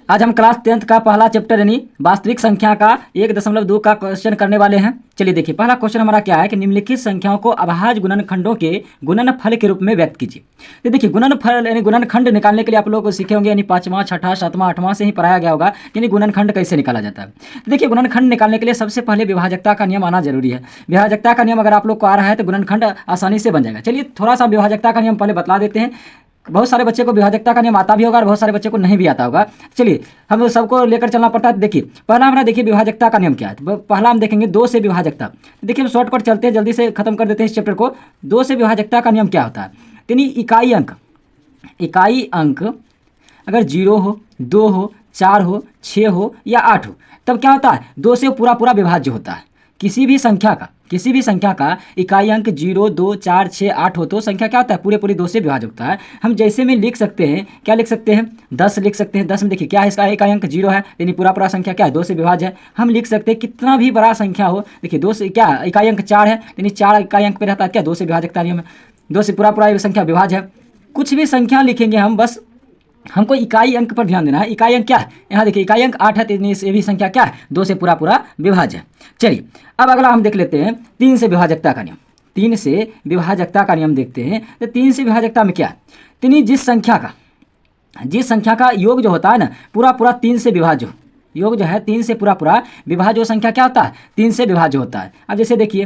आज हम class 10th का पहला चैप्टर यानी वास्तविक संख्या का 1.2 का क्वेश्चन करने वाले हैं। चलिए देखिए, पहला क्वेश्चन हमारा क्या है कि निम्नलिखित संख्याओं को अभाज्य गुणनखंडों के गुणनफल के रूप में व्यक्त कीजिए। तो देखिए, गुणनफल यानी गुणनखंड निकालने के लिए आप लोग सीखे होंगे, यानी 5वां 6ठा 7वां 8वां से ही पढ़ाया गया होगा यानी गुणनखंड कैसे निकाला जाता है। तो देखिए, गुणनखंड निकालने के लिए सबसे पहले विभाजकता का नियम आना जरूरी है। विभाजकता का नियम अगर आप लोग को आ रहा है तो गुणनखंड आसानी से बन जाएगा। चलिए थोड़ा सा विभाजकता का नियम पहले बतला देते हैं। बहुत सारे बच्चे को विभाजकता का नियम आता भी होगा और बहुत सारे बच्चे को नहीं भी आता होगा। चलिए हम सबको लेकर चलना पड़ता है। देखिए पहला हमारा देखिए विभाजकता का नियम क्या है। तो पहला हम देखेंगे 2 से विभाजकता। देखिए हम शॉर्टकट चलते हैं, जल्दी से खत्म कर देते हैं इस चैप्टर को। 2 से विभाजकता का नियम क्या होता है, यानी इकाई अंक अगर 0 हो, 2 हो, 4 हो, 6 हो या 8 हो, तब क्या होता है 2 से पूरा विभाज्य होता है। किसी भी संख्या का इकाई अंक 0, 2, 4, 6, 8 हो तो संख्या क्या होता है पूरे 2 से विभाज्य होता है। हम जैसे में लिख सकते हैं, क्या लिख सकते हैं 10 लिख सकते हैं। 10 में देखिए क्या है, इसका इकाई अंक 0 है यानी पूरा संख्या क्या है 2 से विभाज्य है। हम लिख सकते हैं कितना भी बड़ा संख्या हो, देखिए 2 से क्या इकाई अंक 4 है यानी 4 इकाई अंक पे रहता है क्या 2 से विभाजकता नियम है। 2 से पूरा संख्या विभाज्य है। कुछ भी संख्या लिखेंगे हम, बस हमको इकाई अंक पर ध्यान देना है। इकाई अंक क्या है, यहाँ देखिए इकाई अंक 8 है तो ये भी संख्या क्या है 2 से पूरा विभाज्य है। चलिए अब अगला हम देख लेते हैं 3 से विभाजकता का नियम। 3 से विभाजकता का नियम देखते हैं। तो 3 से विभाजकता में क्या है, यानी जिस संख्या का योग जो होता है ना पूरा 3 से विभाज्य हो, योग जो है 3 से पूरा विभाज्य संख्या क्या होता है 3 से विभाज्य होता है। अब जैसे देखिए,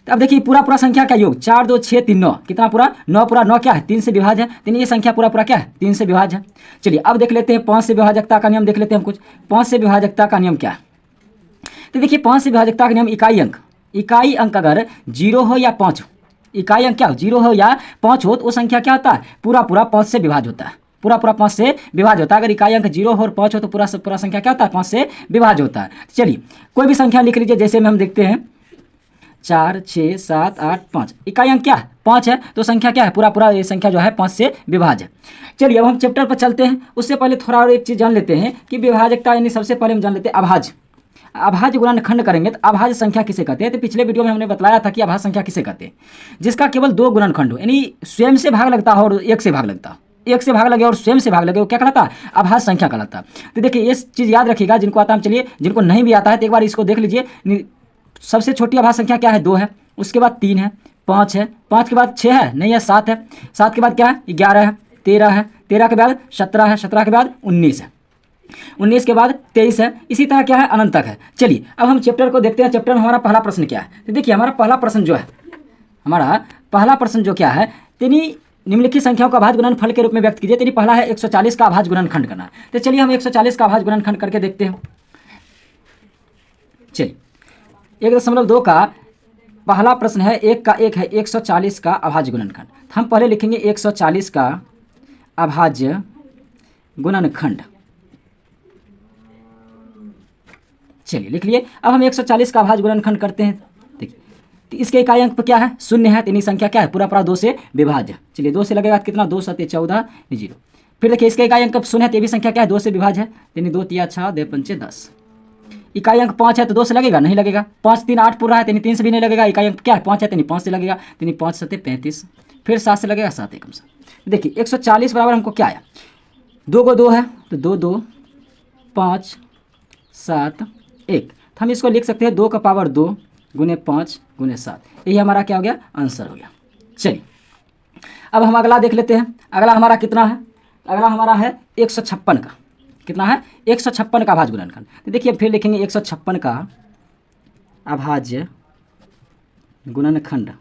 तो अब देखिए पूरा संख्या का योग 4, 2, 6, 3, 9 कितना पूरा 9 क्या है 3 से विभाज्य है। यानी ये संख्या पूरा क्या है 3 से विभाज्य है। चलिए अब देख लेते हैं 5 से विभाजकता का नियम देख लेते हैं हम कुछ। 5 से विभाजकता का नियम क्या है, तो देखिए 5 से विभाजकता का नियम इकाई अंक अगर 0 हो या 5 हो, इकाई अंक क्या हो 0 हो या 5 हो तो वो संख्या क्या होता है पूरा 5 से विभाज्य होता है। पूरा 5 से विभाज्य होता है। अगर इकाई अंक 0 हो और 5 हो तो पूरा संख्या क्या होता है 5 से विभाज्य होता है। चलिए कोई भी संख्या लिख लीजिए, जैसे में हम देखते हैं 4, 6, 7, 8, 5 इकाई अंक क्या है 5 है तो संख्या क्या है पूरा ये संख्या जो है 5 से विभाज्य है। चलिए अब हम चैप्टर पर चलते हैं। उससे पहले थोड़ा और एक चीज़ जान लेते हैं कि विभाजकता यानी सबसे पहले हम जान लेते हैं अभाज्य गुणनखंड करेंगे तो अभाज्य संख्या किसे कहते हैं। तो पिछले वीडियो में हमने बताया था कि अभाज्य संख्या किसे कहते हैं, जिसका केवल 2 गुणनखंड हो, यानी स्वयं से भाग लगता हो और 1 से भाग लगता हो। 1 से भाग लगे और स्वयं से भाग लगे वो क्या कहलाता है अभाज्य संख्या कहलाता है। तो देखिए ये चीज़ याद रखिएगा, जिनको आता है चलिए, जिनको नहीं भी आता है तो एक बार इसको देख लीजिए। सबसे छोटी अभाज्य संख्या क्या है 2 है, उसके बाद 3 है, 5 है, 5 के बाद 6 है नहीं है 7 है, 7 के बाद क्या है 11 है, 13 है, 13 के बाद 17 है, 17 के बाद 19 है, 19 के बाद 23 है। इसी तरह क्या है अनंत तक है। चलिए अब हम चैप्टर को देखते हैं। चैप्टर में हमारा पहला प्रश्न क्या है, तो देखिए हमारा पहला प्रश्न जो क्या है, यानी निम्नलिखित संख्याओं का अभाज्य गुणनफल के रूप में व्यक्त कीजिए। यानी पहला है 140 का अभाज्य गुणनखंड करना। तो चलिए हम 140 का अभाज्य गुणनखंड करके देखते हैं। चलिए 1.2 का पहला प्रश्न है, 1 का 1 है 140 का अभाज्य गुणनखंड। हम पहले लिखेंगे 140 का अभाज्य गुणनखंड। चलिए लिख लिए। अब हम 140 का अभाज्य गुणनखंड करते हैं। देखिए तो इसके इकाई अंक पर क्या है 0 है, यानी संख्या क्या है पूरा 2 से विभाज्य। चलिए 2 से लगेगा कितना 2 7 14 0। फिर देखिए इसके इकाई अंक 0 है तो ये भी संख्या क्या है 2 से विभाज्य है, यानी 2 3 6 2 5 10। इकाई अंक 5 है तो 2 से लगेगा नहीं लगेगा। 5 3 8 पूरा है यानी 3 से भी नहीं लगेगा। इकाई अंक क्या है 5 है यानी 5 से लगेगा, यानी 5 7 35। फिर 7 से लगेगा 7 1 7। देखिए 140 बराबर हमको क्या आया 2 को 2 है तो 2 2 5 7 1। तो हम इसको लिख सकते हैं 2 का पावर 2 गुने 5 गुने 7। यही हमारा क्या हो गया आंसर हो गया। चलिए अब हम अगला देख लेते हैं। अगला हमारा कितना है, अगला हमारा है 156 का। कितना है 156 का अभाज्य गुणनखंड। तो देखिए फिर लिखेंगे 156 का अभाज्य गुणनखंड।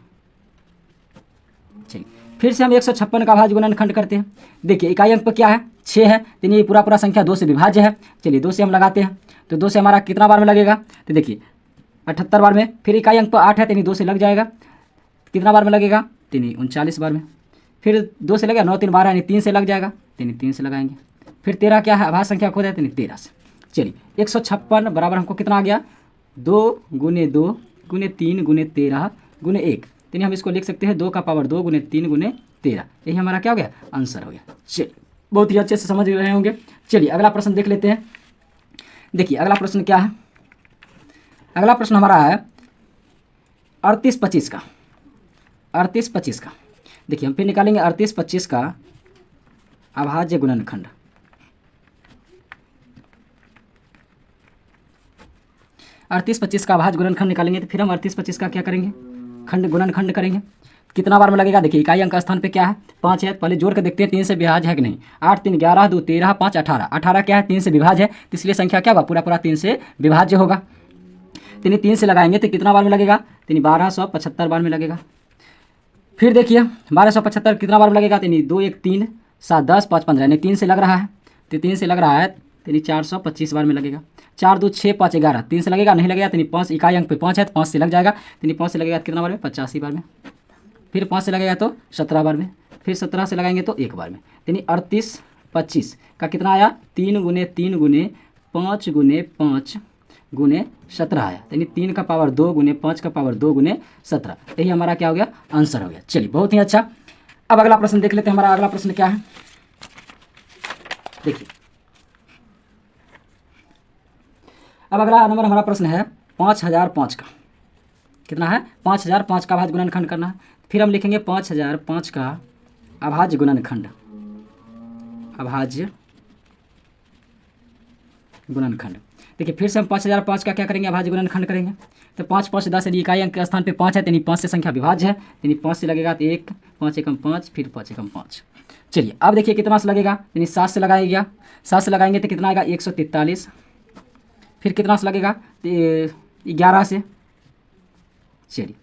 चलिए फिर से हम 156 का अभाज्य गुणनखंड करते हैं। देखिए इकाई अंक पर क्या है 6 है, तो ये पूरा संख्या 2 से विभाज्य है। चलिए 2 से हम लगाते हैं तो 2 से हमारा कितना बार में लगेगा, तो देखिए 78 बार में। फिर इकाई अंक पर 8 है तो 2 से लग जाएगा, कितना बार में लगेगा 39 बार में। फिर 2 से लगेगा 9 3 12 यानी 3 से लग जाएगा, 3 से लगाएंगे। फिर 13 क्या है अभाज्य संख्या खोद है तो 13 से। चलिए 156 बराबर हमको कितना आ गया 2 गुने 2 गुने 3 गुने 13 गुने 1। यानी हम इसको लिख सकते हैं 2 का पावर 2 गुने 3 गुने 13। यही हमारा क्या हो गया आंसर हो गया। चलिए बहुत ही अच्छे से समझ रहे होंगे। चलिए अगला प्रश्न देख लेते हैं। देखिए अगला प्रश्न क्या है, अगला प्रश्न हमारा है 38 25 का। 38 25 का देखिए हम फिर निकालेंगे 38 25 का अभाज्य गुणनखंड। 38 25 का अभाज्य गुणनखंड निकालेंगे तो फिर हम 38 25 का क्या करेंगे, खंड गुणनखंड करेंगे। कितना बार में लगेगा, देखिए इकाई अंक स्थान पे क्या है 5 है, पहले जोड़ के देखते हैं 3 से विभाज्य है कि नहीं। 8 3 11 2 13 5 18, 18 क्या है 3 से विभाज्य है, तो इसलिए संख्या क्या होगा, पूरा पूरा 3 से विभाज्य होगा। तो 3 से लगाएंगे तो कितना बार में लगेगा, 1275 बार में लगेगा। फिर देखिए 1275 कितना बार में लगेगा, 2 1 3 7 10 5 15, यानी 3 से लग रहा है, तो 3 से लग रहा है 425 बार में लगेगा। 4 2 6 5 11, 3 से लगेगा, नहीं लगेगा, 5 इकाई अंक पे 5 है तो 5 से लग जाएगा, 5 से लगेगा कितना बार में, 85 बार में। फिर 5 से लगेगा तो 17 बार में, फिर 17 से लगाएंगे तो 1 बार में, यानी 38 25 का कितना आया, 3 गुने 3 गुने 5 गुने 5 गुने 17 आया, यानी 3 का पावर 2 गुने 5 का पावर 2 गुने 17, यही हमारा क्या हो गया, आंसर हो गया। चलिए बहुत ही अच्छा। अब अगला प्रश्न देख लेते हैं, हमारा अगला प्रश्न क्या है, देखिए अब अगला नंबर हमारा प्रश्न है 5005 का, कितना है 5005 का अभाज्य गुणनखंड करना है। फिर हम लिखेंगे 5005 का अभाज्य गुणनखंड, अभाज्य गुणनखंड। देखिए फिर से हम 5005 का क्या करेंगे, अभाज्य गुणनखंड करेंगे। तो 5 5 10 यदि इकाई अंक के स्थान पे 5 है, यानी 5 से संख्या विभाज्य है, यानी 5 से लगेगा तो 1 5 एकम 5, फिर 5 एकम 5। चलिए अब देखिए कितना से लगेगा, यानी 7 से लगाएगा, 7 से लगाएंगे तो कितना आएगा 143, फिर कितना से लगेगा 11 से, चलिए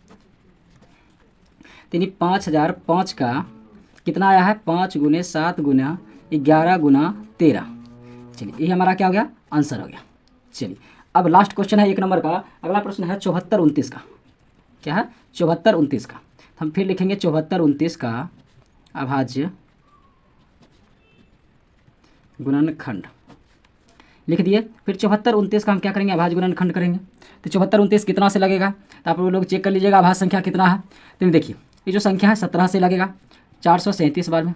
यानी 5005 का कितना आया है, 5 गुने 7 गुना 11 गुना 13। चलिए ये हमारा क्या हो गया, आंसर हो गया। चलिए अब लास्ट क्वेश्चन है 1 नंबर का, अगला प्रश्न है 74 29 का, क्या है 74 29 का। हम फिर लिखेंगे 74 29 का अभाज्य गुणनखंड, लिख दिए। फिर 74 29 का हम क्या करेंगे, अभाज्य गुणनखंड करेंगे। तो 74 29 कितना से लगेगा, तो आप लोग चेक कर लीजिएगा अभाज्य संख्या कितना है। तो देखिए ये जो संख्या है 17 से लगेगा 437 बार में,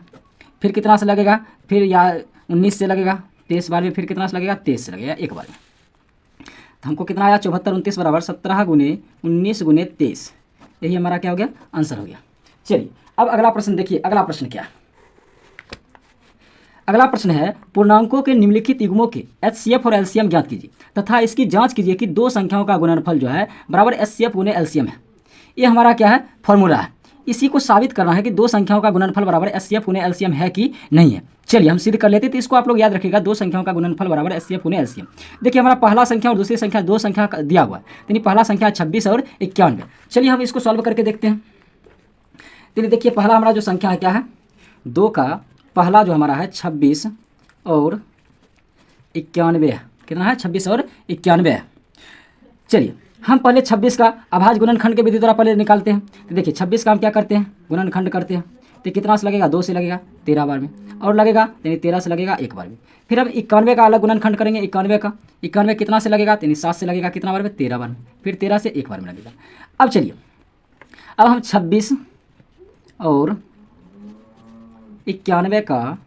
फिर कितना से लगेगा, फिर या 19 से लगेगा 23 बार में, फिर कितना से लगेगा 23 से लगेगा 1 बार में। तो हमको कितना आया 74 29 बराबर 17 गुने 19 गुने 23, यही हमारा क्या हो गया, आंसर हो गया। चलिए अब अगला प्रश्न देखिए, अगला प्रश्न क्या है, अगला प्रश्न है पूर्णांकों के निम्नलिखित युग्मों के HCF और LCM ज्ञात कीजिए तथा इसकी जांच कीजिए कि दो संख्याओं का गुणनफल जो है बराबर HCF गुने LCM है। ये हमारा क्या है, फॉर्मूला है। इसी को साबित करना है कि दो संख्याओं का गुणनफल बराबर HCF गुने LCM है कि नहीं है। चलिए हम सिद्ध कर लेते हैं। तो इसको आप लोग याद रखिएगा, दो संख्याओं का गुणनफल बराबर HCF गुने LCM। देखिए हमारा पहला संख्या और दूसरी संख्या, दो संख्या दिया हुआ है, यानी पहला संख्या 26 और 91। चलिए हम इसको सॉल्व करके देखते हैं। चलिए देखिए पहला हमारा जो संख्या है क्या है, दो का पहला जो हमारा है 26 और 91 है, कितना है 26 और 91 है। चलिए हम पहले 26 का अभाज्य गुणनखंड के विधि द्वारा पहले निकालते हैं। तो देखिए 26 का हम क्या करते हैं, गुणनखंड करते हैं। तो कितना से लगेगा, 2 से लगेगा 13 बार में, और लगेगा यानी 13 से लगेगा 1 बार में। फिर हम 91 का अलग गुणनखंड करेंगे। 91 कितना से लगेगा, यानी 7 से लगेगा कितना बार में, 13 बार में, फिर 13 से 1 बार में लगेगा। अब चलिए अब हम 26 और 91 का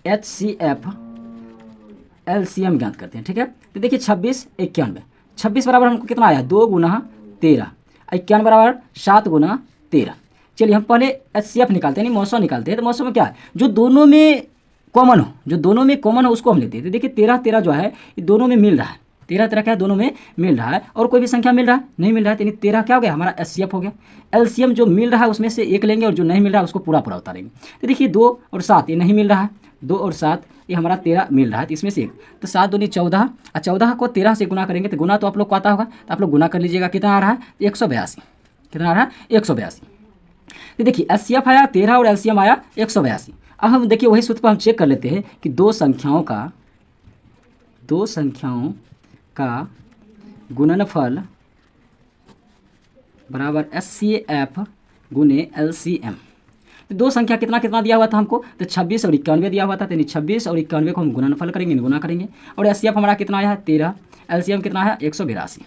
HCF LCM ज्ञात करते हैं। ठीक है, तो देखिए 26 91, 26 बराबर हमको कितना आया, 2 गुना 13, 91 बराबर 7 गुना 13। चलिए हम पहले HCF निकालते हैं, यानी मौसम निकालते हैं। तो मौसम में क्या है, जो दोनों में कॉमन हो, जो दोनों में कॉमन हो उसको हम लेते हैं। तो देखिए 13 13 जो है ये दोनों में मिल रहा है, 13 13 क्या है, दोनों में मिल रहा है। और कोई भी संख्या मिल रहा है, नहीं मिल रहा है, तो यानी 13 क्या हो गया, हमारा HCF हो गया। LCM जो मिल रहा है उसमें से एक लेंगे और जो नहीं मिल रहा है उसको पूरा पूरा उतारेंगे। तो देखिए 2 और 7 ये नहीं मिल रहा है, 2 और 7 ये हमारा 13 मिल रहा है, तो इसमें से एक, तो 7 दूनी 14, और 14 को 13 से गुना करेंगे। तो गुना तो आप लोग को आता होगा, तो आप लोग गुना कर लीजिएगा, कितना आ रहा है 182, कितना आ रहा है 182। तो देखिए HCF आया 13 और LCM आया 182। अब हम देखिए वही सूत्र पर हम चेक कर लेते हैं कि दो संख्याओं का गुणनफल बराबर HCF गुने LCM। तो दो संख्या कितना कितना दिया हुआ था हमको, तो 26 और 91 दिया हुआ था, यानी 26 और 91 को हम गुणनफल करेंगे, गुना करेंगे। और HCF हमारा कितना आया है 13, LCM कितना है 182।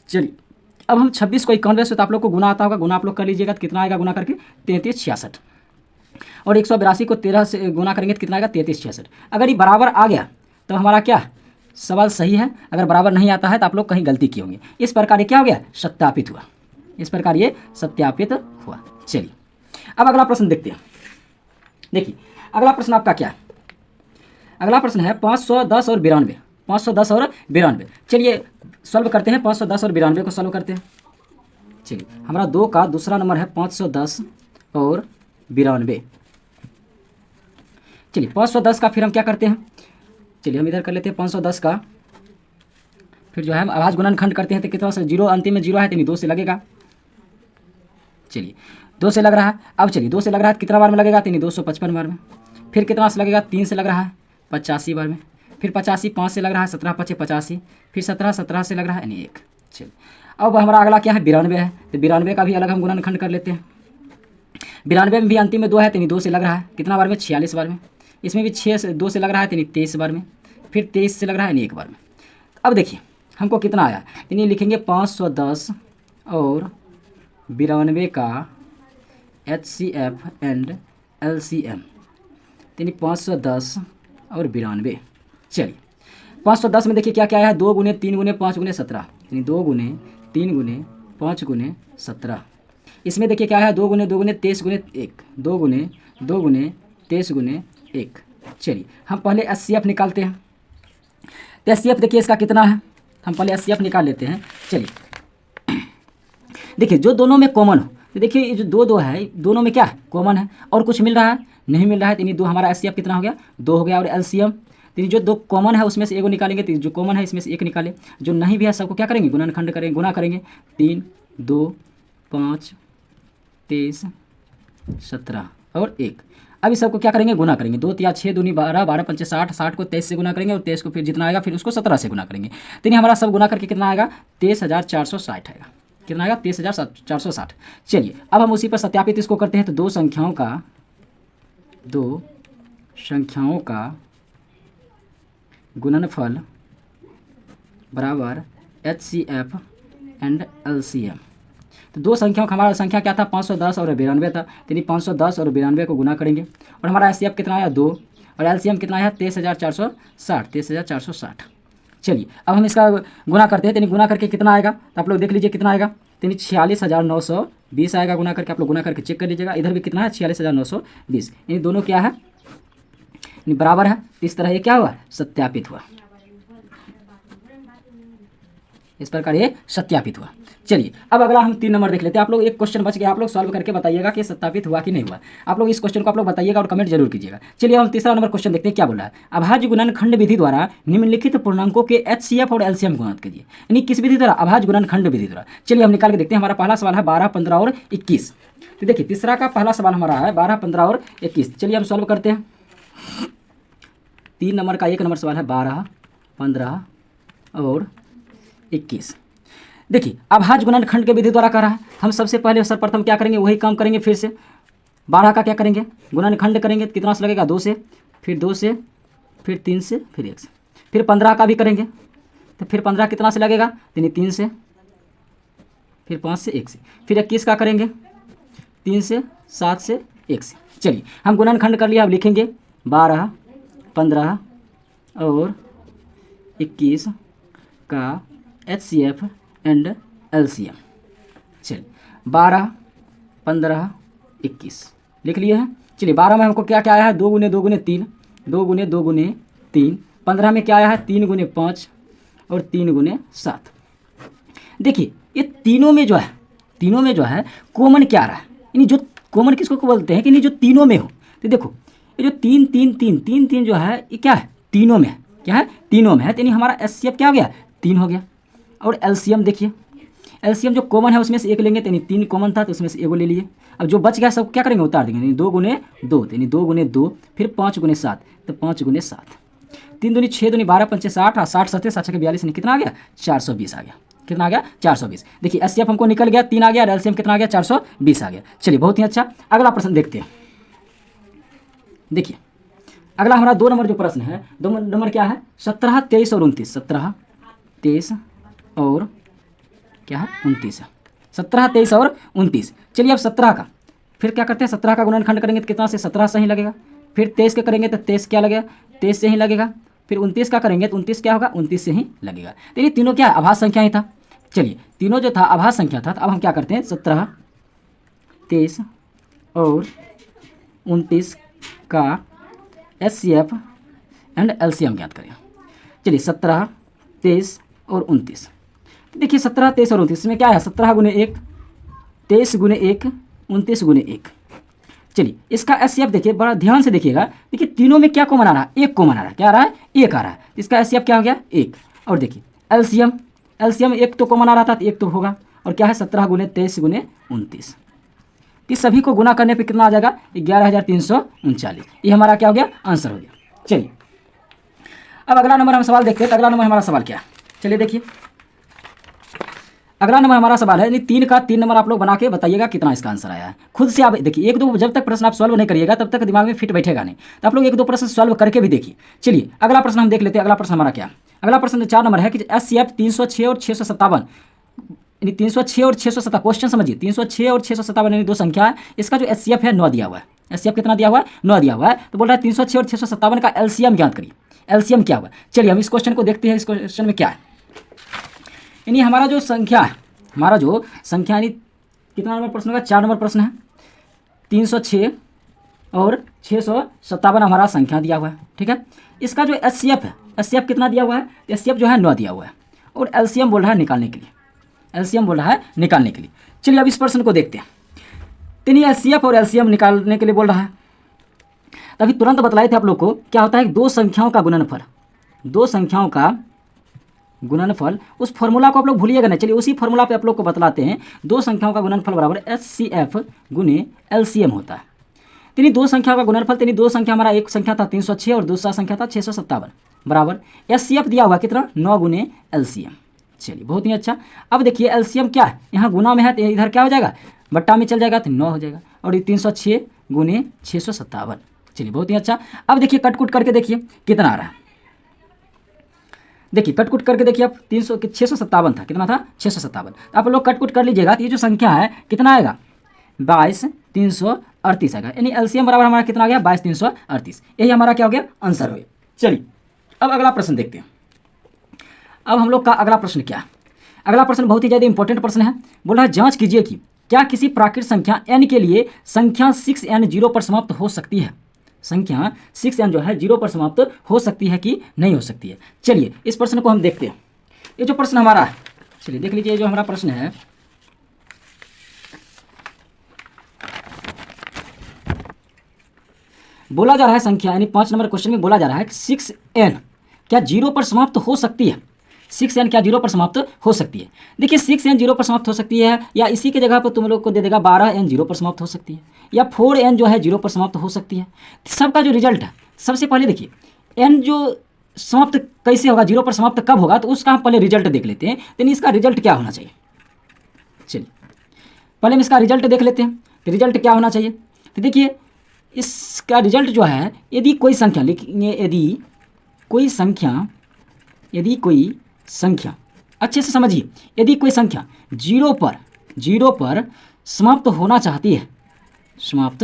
चलिए अब हम 26 को 91 से, तो आप लोग को गुना आता होगा, गुना आप लोग कर लीजिएगा, तो कितना आएगा गुना करके 3366। और 182 को 13 से गुना करेंगे तो कितना आएगा 3366। अगर ये बराबर आ गया तो हमारा क्या सवाल सही है, अगर बराबर नहीं आता है तो आप लोग कहीं गलती किए होंगे। इस प्रकार ये क्या हो गया, सत्यापित हुआ, इस प्रकार ये सत्यापित हुआ। चलिए अब अगला प्रश्न देखते हैं। देखिए अगला प्रश्न आपका क्या है, अगला प्रश्न है 510 और 92, 510 और 92। चलिए सॉल्व करते हैं, 510 और 92 को सॉल्व करते हैं। चलिए हमारा 2 का दूसरा नंबर है 510 और 92। चलिए 510 का फिर हम क्या करते हैं, चलिए हम इधर कर लेते हैं 510 का, फिर जो है हम आभाज्य गुणनखंड करते हैं तो कितना से 0 अंतिम में 0 है तो 2 से लगेगा। चलिए 2 से लग रहा है, अब चलिए 2 से लग रहा है कितना बार में लगेगा तो 255 बार में। फिर कितना से लगेगा 3 से लग रहा है 85 बार में। फिर 85 5 से लग रहा है 17 5 85। फिर 17 से लग रहा है यानी 1। चलिए अब हमारा अगला क्या है 92 है, तो 92 का भी अलग हम गुणनखंड कर लेते हैं। 92 में भी अंतिम में 2 है तो 2 से लग रहा है कितना बार में 46 बार में। इसमें भी 6 से 2 से लग रहा है तो 23 बार में। फिर 23 से लग रहा है यानी 1 बार में। अब देखिए हमको कितना आया, यानी लिखेंगे 510 और 92 का HCF एंड LCM, यानी 510 और 92। चलिए 510 में देखिए क्या क्या है, 2 गुने 3 गुने 5 गुने 17, यानी 2 गुने 3 गुने 5 गुने 17। इसमें देखिए क्या है 2 गुने 2 गुने 23 गुने 1, 2 गुने 2 गुने 23 गुने 1। चलिए हम पहले HCF निकालते हैं, तो HCF देखिए इसका कितना है, हम पहले HCF निकाल लेते हैं। चलिए देखिए जो दोनों में कॉमन हो, तो देखिए ये जो 2 है दोनों में क्या है कॉमन है, और कुछ मिल रहा है नहीं मिल रहा है, तो 2 हमारा HCF कितना हो गया 2 हो गया। और LCM तो जो 2 कॉमन है उसमें से एगो निकालेंगे, तो जो कॉमन है इसमें से 1 निकालें, जो नहीं भी है सबको क्या करेंगे गुणनखंड करेंगे, गुना करेंगे। 3 2 5 23 17 और 1। अब इस सबको क्या करेंगे गुना करेंगे, 2 या 6 दूनी 12 12 पंचे 60, 60 को 23 से गुना करेंगे और 23 को फिर जितना आएगा फिर उसको 17 से गुना करेंगे, तो नहीं हमारा सब गुना करके कितना आएगा 23,460 आएगा। कितना आएगा 23,460। चलिए अब हम उसी पर सत्यापित इसको करते हैं, तो दो संख्याओं का गुणनफल बराबर HCF एंड LCM। तो 2 संख्याओं का हमारा संख्या क्या था 510 और 92 था, यानी 510 और 92 को गुना करेंगे और हमारा HCF कितना आया 2 और LCM कितना आया 23,460। चलिए अब हम इसका गुना करते हैं, यानी गुना करके कितना आएगा, तो आप लोग देख लीजिए कितना आएगा, यानी 46,920 आएगा। गुना करके आप लोग गुना करके चेक कर लीजिएगा, इधर भी कितना है 46,920, यानी दोनों क्या है यानी बराबर है। इस तरह ये क्या हुआ सत्यापित हुआ, इस प्रकार ये सत्यापित हुआ। चलिए अब अगला हम 3 नंबर देख लेते हैं। आप लोग एक क्वेश्चन बच गया, आप लोग सॉल्व करके बताइएगा कि सत्यापित हुआ कि नहीं हुआ। आप लोग इस क्वेश्चन को आप लोग बताइएगा और कमेंट जरूर कीजिएगा। चलिए हम तीसरा नंबर क्वेश्चन देखते हैं क्या बोल रहा है। अभाज्य गुणनखंड विधि द्वारा निम्नलिखित पूर्णांकों के HCF और LCM गुणित कीजिए, यानी किस विधि द्वारा अभाज्य गुणनखंड विधि द्वारा। चलिए हम निकाल के देखते हैं। हमारा पहला सवाल है 12 15 और 21। तो देखिए तीसरा का पहला सवाल हमारा है 12 15 और 21। चलिए हम सॉल्व करते हैं। 3 नंबर का 1 नंबर सवाल है 12 15 और 21। देखिए अभाज्य गुणनखंड के विधि द्वारा कर रहा है, हम सबसे पहले सर्वप्रथम क्या करेंगे वही काम करेंगे। फिर से 12 का क्या करेंगे गुणनखंड करेंगे, कितना से लगेगा 2 से, फिर 2 से, फिर 3 से, फिर 1 से। फिर 15 का भी करेंगे, तो फिर 15 कितना से लगेगा यानी 3 से, फिर 5 से, 1 से। फिर 21 का करेंगे 3 से, 7 से, 1 से। चलिए हम गुणनखंड कर लिया, अब लिखेंगे 12 15 और 21 का HCF एंड LCM। चलिए 12 15 21 लिख लिए हैं। चलिए 12 में हमको क्या क्या आया है 2 गुने 2 गुने 3, 2 गुने 2 गुने 3। 15 में क्या आया है 3 गुने 5 और 3 गुने 7। देखिए ये तीनों में जो है कॉमन क्या आ रहा है, यानी जो कॉमन किसको बोलते हैं कि नहीं जो तीनों में हो। तो देखो ये जो 3 3 3 3 3 जो है ये क्या है तीनों में है, क्या है तीनों में है, यानी हमारा HCF क्या हो गया 3 हो गया। और LCM देखिए LCM जो कॉमन है उसमें से 1 लेंगे, यानी 3 कॉमन था तो उसमें से 1 ले लिए। अब जो बच गया सब क्या करेंगे उतार देंगे, यानी 2 गुने 2, यानी 2 गुने 2, फिर 5 गुने 7, तो 5 गुने 7। 3 दूनी 6 दूनी 12 पंचे 60 और 60 7 7 42, यानी कितना आ गया 420 आ गया। कितना आ गया 420। देखिए HCF हमको निकल गया 3 आ गया और LCM कितना आ गया 420 आ गया। चलिए बहुत ही अच्छा। अगला प्रश्न देखते हैं। देखिए अगला हमारा 2 नंबर जो प्रश्न है 2 नंबर क्या है 17 23 और 29। 17 23 और क्या है 29 है। 17 23 और 29। चलिए अब 17 का फिर क्या करते हैं 17 का गुणनखंड करेंगे तो कितना से 17 से ही लगेगा। फिर 23 का करेंगे तो 23 क्या लगेगा 23 से ही लगेगा। फिर 29 का करेंगे तो 29 क्या होगा 29 से ही लगेगा। तो ये तीनों क्या आभाज्य संख्या ही था। चलिए तीनों जो था आभाज्य संख्या था, तो अब हम क्या करते हैं 17 23 और 29 का HCF एंड LCM ज्ञात करें। चलिए 17, 23 और 29। देखिए 17, 23 और 29 में क्या है, 17 गुने 1, 23 गुने 1, 29 गुने 1। चलिए इसका एचसीएफ देखिए, बड़ा ध्यान से देखिएगा। देखिए तीनों में क्या कॉमन आ रहा है, एक कॉमन आ रहा है, क्या आ रहा है, एक आ रहा है। इसका एचसीएफ क्या हो गया, एक। और देखिए एलसीएम, एलसीएम एक तो कॉमन आ रहा था, तो एक तो होगा। और क्या है, 17 गुने 23 गुने 29। इस सभी को गुना करने पे कितना आ जाएगा, 11,339। ये हमारा क्या हो गया, आंसर हो गया। चलिए अब अगला नंबर हम सवाल देखते हैं। तो अगला नंबर हमारा सवाल क्या है, चलिए देखिए अगला नंबर हमारा सवाल है, यानी 3 का 3 नंबर आप लोग बना के बताइएगा कितना इसका आंसर आया है। खुद से आप देखिए, एक दो जब तक प्रश्न आप सॉल्व नहीं करिएगा तब तक दिमाग में फिट बैठेगा नहीं। तो आप लोग एक दो प्रश्न सॉल्व करके भी देखिए। चलिए अगला प्रश्न हम देख लेते हैं। अगला प्रश्न हमारा क्या, अगला प्रश्न 4 नंबर है कि एचसीएफ 306 और 657, यानी 306 और 657, क्वेश्चन समझिए, 306 और 657 यानी दो संख्या है। इसका जो एचसीएफ है 9 दिया हुआ है। एचसीएफ कितना दिया हुआ है, 9 दिया हुआ है। तो बोल रहा है 306 और 657 का एलसीएम ज्ञात करिए। एलसीएम क्या हुआ, चलिए हम इस क्वेश्चन को देखते हैं। इस क्वेश्चन में क्या है, यानी हमारा जो संख्या है, हमारा जो संख्या यानी कितना नंबर प्रश्न होगा, 4 नंबर प्रश्न है। 306 और 657 हमारा संख्या दिया हुआ है, ठीक है। इसका जो एचसीएफ है, एचसीएफ कितना दिया हुआ है, एचसीएफ जो है 9 दिया हुआ है। और एलसीएम बोल रहा है निकालने के लिए, एलसीएम बोल रहा है निकालने के लिए। चलिए अब इस प्रश्न को देखते हैं। तो नहीं एचसीएफ और एलसीएम निकालने के लिए बोल रहा है। तभी तुरंत बतलाए थे आप लोग को, क्या होता है, दो संख्याओं का गुणनफल, दो संख्याओं का गुणनफल, उस फॉर्मूला को आप लोग भूलिएगा ना। चलिए उसी फॉर्मूला पे आप लोग को बतलाते हैं। दो संख्याओं का गुणनफल बराबर एचसीएफ गुने एलसीएम होता है। यानी दो संख्याओं का गुणनफल, यानी दो संख्या, हमारा एक संख्या था 306 और दूसरा संख्या था 657 बराबर एचसीएफ दिया हुआ कितना, 9 गुने एलसीएम। चलिए बहुत ही अच्छा। अब देखिए एलसीएम क्या है, यहाँ गुना में है तो इधर क्या हो जाएगा, बट्टा में चल जाएगा तो 9 हो जाएगा। और ये 306 गुने 657। चलिए बहुत ही अच्छा। अब देखिए कटकुट करके देखिए कितना आ रहा है। देखिए कटकुट करके देखिए आप, 657 था, कितना था, 657। आप लोग कटकुट कर लीजिएगा तो ये जो संख्या है कितना आएगा, 22,338 आएगा। यानी एलसीएम बराबर हमारा कितना आ गया, 22,338। यही हमारा क्या हो गया, आंसर हो गया। चलिए अब अगला प्रश्न देखते हैं। अब हम लोग का अगला प्रश्न क्या है, अगला प्रश्न बहुत ही ज़्यादा इंपॉर्टेंट प्रश्न है। बोल रहा है जांच कीजिए कि क्या किसी प्राकृत संख्या n के लिए संख्या 6n 0 पर समाप्त हो सकती है। संख्या 6n जो है 0 पर समाप्त हो सकती है कि नहीं हो सकती है। चलिए इस प्रश्न को हम देखते हैं। ये जो प्रश्न हमारा है, चलिए देख लीजिए, जो हमारा प्रश्न है, बोला जा रहा है संख्या, यानी 5 नंबर क्वेश्चन में बोला जा रहा है कि 6n क्या 0 पर समाप्त हो सकती है। 6n क्या 0 पर समाप्त हो सकती है। देखिए 6n 0 पर समाप्त हो सकती है, या इसी के जगह पर तुम लोग को दे देगा 12n 0 पर समाप्त हो सकती है, या 4n जो है 0 पर समाप्त हो सकती है। सबका जो रिजल्ट है, सबसे पहले देखिए n जो समाप्त कैसे होगा, 0 पर समाप्त कब होगा, तो उसका हम पहले रिजल्ट देख लेते हैं। तो इसका रिजल्ट क्या होना चाहिए, चलिए पहले हम इसका रिजल्ट देख लेते हैं। तो रिजल्ट क्या होना चाहिए, तो देखिए इसका रिजल्ट जो है, यदि कोई संख्या लिखेंगे, यदि कोई संख्या अच्छे से समझिए, यदि कोई संख्या 0 पर समाप्त होना चाहती है, समाप्त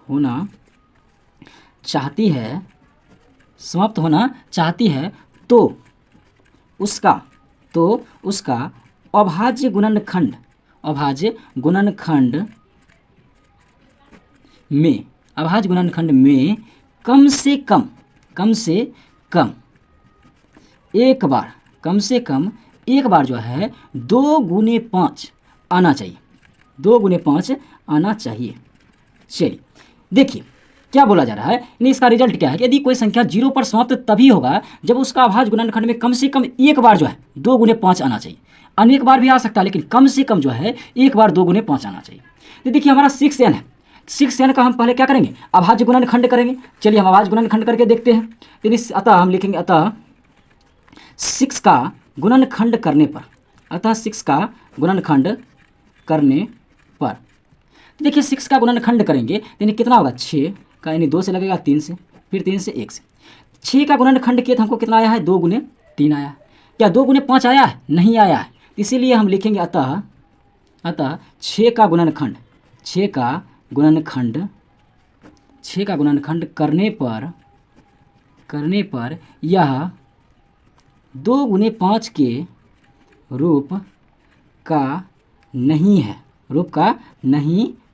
होना चाहती है, तो उसका अभाज्य गुणनखंड में कम से कम एक बार जो है 2 गुने 5 आना चाहिए, 2 गुने 5 आना चाहिए। चलिए देखिए क्या बोला जा रहा है, यानी इसका रिजल्ट क्या है कि यदि कोई संख्या 0 पर समाप्त तभी होगा जब उसका अभाज्य गुणनखंड में कम से कम एक बार जो है 2 गुने 5 आना चाहिए। अनेक बार भी आ सकता है, लेकिन कम से कम जो है एक बार 2 गुने 5 आना चाहिए। तो देखिए हमारा 6n है, 6n का हम पहले क्या करेंगे, अभाज्य गुणनखंड करेंगे। चलिए हम अभाज्य गुणनखंड करके देखते हैं। तो अतः हम लिखेंगे, अतः 6 का गुणनखंड करने पर, देखिए 6 का गुणनखंड करेंगे यानी कितना होगा, 6 का, यानी 2 से लगेगा 3 से, फिर 3 से 1 से। 6 का गुणनखंड किया तो हमको कितना आया है, 2 गुने 3 आया। क्या 2 गुने 5 आया है, नहीं आया है। इसीलिए हम लिखेंगे अतः 6 का गुणनखंड करने पर यह 2 गुने 5 के रूप का नहीं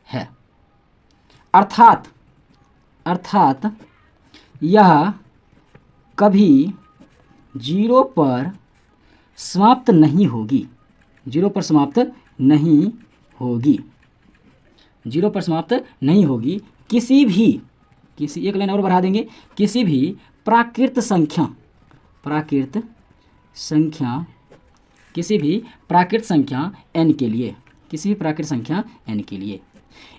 है, अर्थात यह कभी जीरो पर समाप्त नहीं होगी, जीरो पर समाप्त नहीं होगी, जीरो पर समाप्त नहीं होगी किसी भी, किसी एक लाइन और बढ़ा देंगे, किसी भी प्राकृत संख्या, प्राकृत संख्या, किसी भी प्राकृत संख्या n के लिए, किसी भी प्राकृत संख्या n के लिए,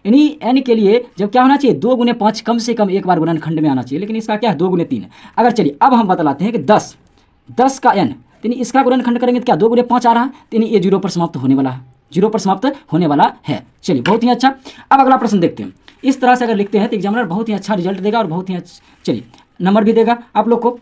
यानी n के लिए जब क्या होना चाहिए, 2 गुने 5 कम से कम एक बार गुणनखंड में आना चाहिए, लेकिन इसका क्या है 2 गुने 3 है। अगर चलिए अब हम बतलाते हैं कि 10 का n, यानी इसका गुणनखंड करेंगे तो क्या 2 गुने 5 आ रहा है, यानी ये जीरो पर समाप्त होने वाला है, जीरो पर समाप्त होने वाला है। चलिए बहुत ही अच्छा। अब अगला प्रश्न देखते हैं। इस तरह से अगर लिखते हैं तो एग्जामिनर बहुत ही अच्छा रिजल्ट देगा और बहुत ही अच्छा, चलिए नंबर भी देगा आप लोग को।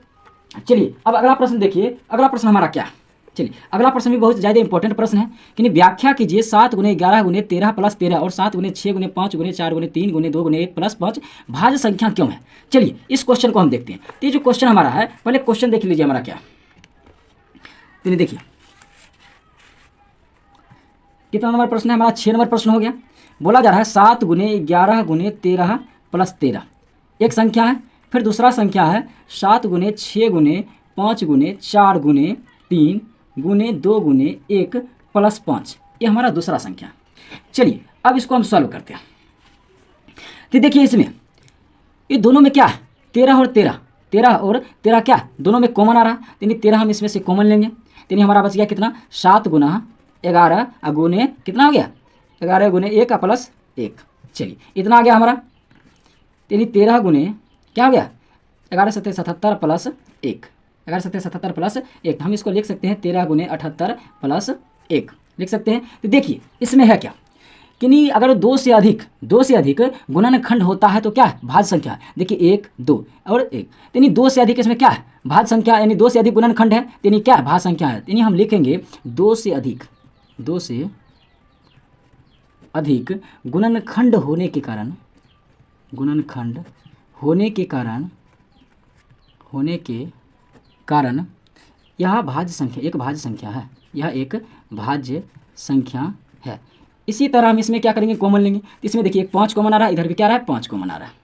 चलिए अब अगला प्रश्न देखिए, अगला प्रश्न हमारा क्या है। चलिए अगला प्रश्न भी बहुत ज़्यादा इंपॉर्टेंट प्रश्न है कि व्याख्या कीजिए 7 गुने 11 गुने 13 प्लस 13 और 7 गुने 6 गुने 5 गुने 4 गुने 3 गुने 2 गुने 1 प्लस 5 भाज्य संख्या क्यों है। चलिए इस क्वेश्चन को हम देखते हैं। तो ये जो क्वेश्चन हमारा है, पहले क्वेश्चन देख लीजिए हमारा क्या। चलिए देखिए कितना नंबर प्रश्न है हमारा, 6 नंबर प्रश्न हो गया। बोला जा रहा है 7 गुने 11 गुने 13 प्लस 13 एक संख्या है, फिर दूसरा संख्या है 7 गुने 6 गुने 5 गुने 4 गुने 3 गुने 2 गुने 1 प्लस 5, ये हमारा दूसरा संख्या। चलिए अब इसको हम सॉल्व करते हैं। तो देखिए इसमें ये दोनों में क्या है, 13 और 13, 13 और 13 क्या दोनों में कॉमन आ रहा है, यानी 13 हम इसमें से कॉमन लेंगे, यानी हमारा बच गया कितना 7 गुना 11 गुने कितना हो गया 11 गुने 1 प्लस 1। चलिए इतना आ गया हमारा, यानी 13 गुने क्या हो गया 11 सत्ते 77 प्लस 1, 11 सत्ते 77 प्लस 1। हम इसको लिख सकते हैं 13 गुने 78 प्लस 1 लिख सकते हैं। तो देखिए इसमें है क्या कि नहीं, अगर 2 से अधिक गुणनखंड होता है तो क्या है भाज्य संख्या है। देखिए 1 2 और 1, यानी 2 से अधिक इसमें क्या है भाज्य संख्या, यानी 2 से अधिक गुणनखंड है, यानी क्या है भाज्य संख्या है। यानी हम लिखेंगे 2 से अधिक गुणनखंड होने के कारण, गुणनखंड होने के कारण यह भाज्य संख्या, एक भाज्य संख्या है, यह एक भाज्य संख्या है। इसी तरह हम इसमें क्या करेंगे कॉमन लेंगे। तो इसमें देखिए 5 कॉमन आ रहा है, इधर भी क्या रहा है 5 कॉमन आ रहा है,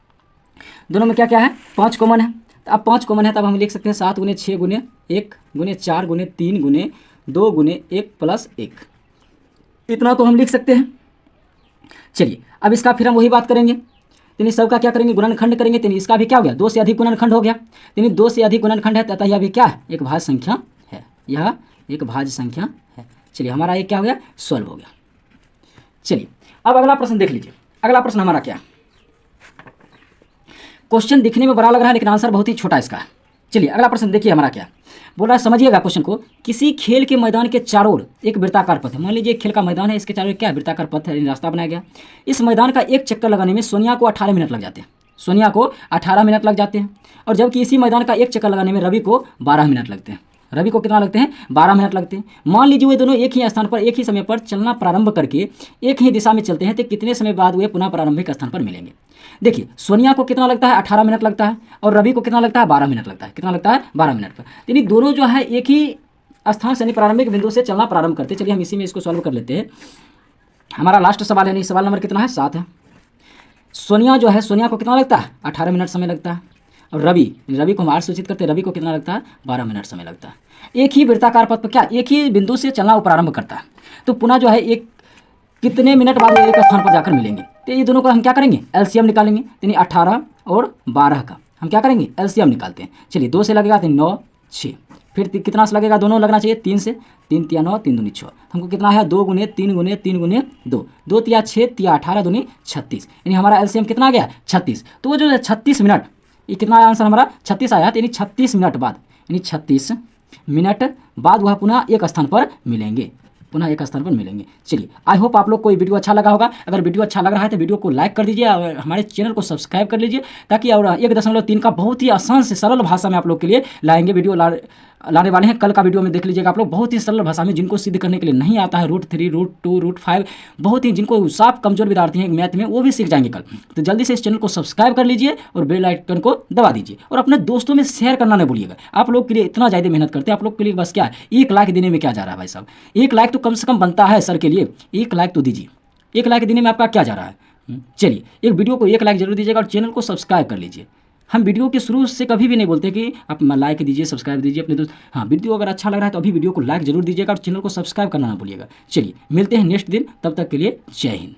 दोनों में क्या क्या है 5 कॉमन है। तो अब 5 कॉमन है तब हम लिख सकते हैं 7 गुने 6 गुने 1 गुने 4 गुने 3 गुने 2 गुने 1 प्लस 1, इतना तो हम लिख सकते हैं। चलिए अब इसका फिर हम वही बात करेंगे, यानी सबका क्या करेंगे गुणनखंड करेंगे, यानी इसका भी क्या हो गया 2 से अधिक गुणनखंड हो गया, यानी 2 से अधिक गुणनखंड है तथा यह भी क्या है एक भाज्य संख्या है, यह एक भाज्य संख्या है। चलिए हमारा एक क्या हो गया सॉल्व हो गया। चलिए अब अगला प्रश्न देख लीजिए। अगला प्रश्न हमारा क्या, क्वेश्चन दिखने में बड़ा लग रहा है लेकिन आंसर बहुत ही छोटा इसका है। चलिए अगला प्रश्न देखिए हमारा क्या बोल रहा है, समझिएगा क्वेश्चन को। किसी खेल के मैदान के चारों ओर एक वृत्ताकार पथ है, मान लीजिए खेल का मैदान है, इसके चारों ओर क्या वृत्ताकार पथ है, रास्ता बनाया गया। इस मैदान का एक चक्कर लगाने में सोनिया को 18 मिनट लग जाते हैं, सोनिया को 18 मिनट लग जाते हैं, और जबकि इसी मैदान का एक चक्कर लगाने में रवि को 12 मिनट लगते हैं। रवि को कितना लगते हैं 12 मिनट लगते हैं। मान लीजिए वे दोनों एक ही स्थान पर एक ही समय पर चलना प्रारंभ करके एक ही दिशा में चलते हैं, तो कितने समय बाद वे पुनः प्रारंभिक स्थान पर मिलेंगे। देखिए सोनिया को कितना लगता है 18 मिनट लगता है, और रवि को कितना लगता है 12 मिनट लगता है, कितना लगता है 12 मिनट पर, यानी दोनों जो है एक ही स्थान से यानी प्रारंभिक बिंदु से चलना प्रारंभ करते हैं। चलिए हम इसी में इसको सॉल्व कर लेते हैं। हमारा लास्ट सवाल है, नहीं सवाल नंबर कितना है 7 है। सोनिया जो है, सोनिया को कितना लगता है 18 मिनट समय लगता है, और रवि को हम 8 सूचित करते हैं, रवि को कितना लगता है 12 मिनट समय लगता है। एक ही वृत्ताकार पथ पर क्या एक ही बिंदु से चलना वो प्रारंभ करता है, तो पुनः जो है एक कितने मिनट बाद एक स्थान पर जाकर मिलेंगे। तो ये दोनों को हम क्या करेंगे एलसीएम निकालेंगे, यानी 18 और 12 का हम क्या करेंगे एलसीएम निकालते हैं। चलिए 2 से लगेगा तो 9 6, फिर कितना से लगेगा दोनों लगना चाहिए 3 से, 3 तिया 9 3 दूनी 6, हमको कितना है 2 गुने 3 गुने 3 गुने 2, 2 तिया 6 तिया 18 दूनी 36, यानी हमारा एलसीएम कितना आ गया 36। तो वो जो है 36 मिनट, ये कितना आया आंसर हमारा 36 आया, यानी 36 मिनट बाद, यानी 36 मिनट बाद वह पुनः एक स्थान पर मिलेंगे, पुनः एक स्थान पर मिलेंगे। चलिए आई होप आप लोग को ये वीडियो अच्छा लगा होगा। अगर वीडियो अच्छा लग रहा है तो वीडियो को लाइक कर दीजिए और हमारे चैनल को सब्सक्राइब कर लीजिए, ताकि और 1.3 का बहुत ही आसान से सरल भाषा में आप लोग के लिए लाएंगे वीडियो लाने वाले हैं। कल का वीडियो में देख लीजिएगा आप लोग, बहुत ही सरल भाषा में, जिनको सिद्ध करने के लिए नहीं आता है √3 √2 √5, बहुत ही जिनको साफ कमजोर विद्यार्थी हैं मैथ में, वो भी सीख जाएंगे कल। तो जल्दी से इस चैनल को सब्सक्राइब कर लीजिए और बेल आइकन को दबा दीजिए, और अपने दोस्तों में शेयर करना नहीं भूलिएगा। आप लोग के लिए इतना ज़्यादा मेहनत करते हैं, आप लोग के लिए बस क्या है 1 लाख देने में क्या जा रहा है भाई साहब, 1 लाख तो कम से कम बनता है सर के लिए, 1 लाख तो दीजिए, 1 लाख देने में आपका क्या जा रहा है। चलिए एक वीडियो को 1 लाख जरूर दीजिएगा और चैनल को सब्सक्राइब कर लीजिए। हम वीडियो के शुरू से कभी भी नहीं बोलते कि आप लाइक दीजिए, सब्सक्राइब दीजिए अपने दोस्त। हाँ, वीडियो अगर अच्छा लग रहा है तो अभी वीडियो को लाइक जरूर दीजिएगा और चैनल को सब्सक्राइब करना ना भूलिएगा। चलिए मिलते हैं नेक्स्ट दिन, तब तक के लिए जय हिंद।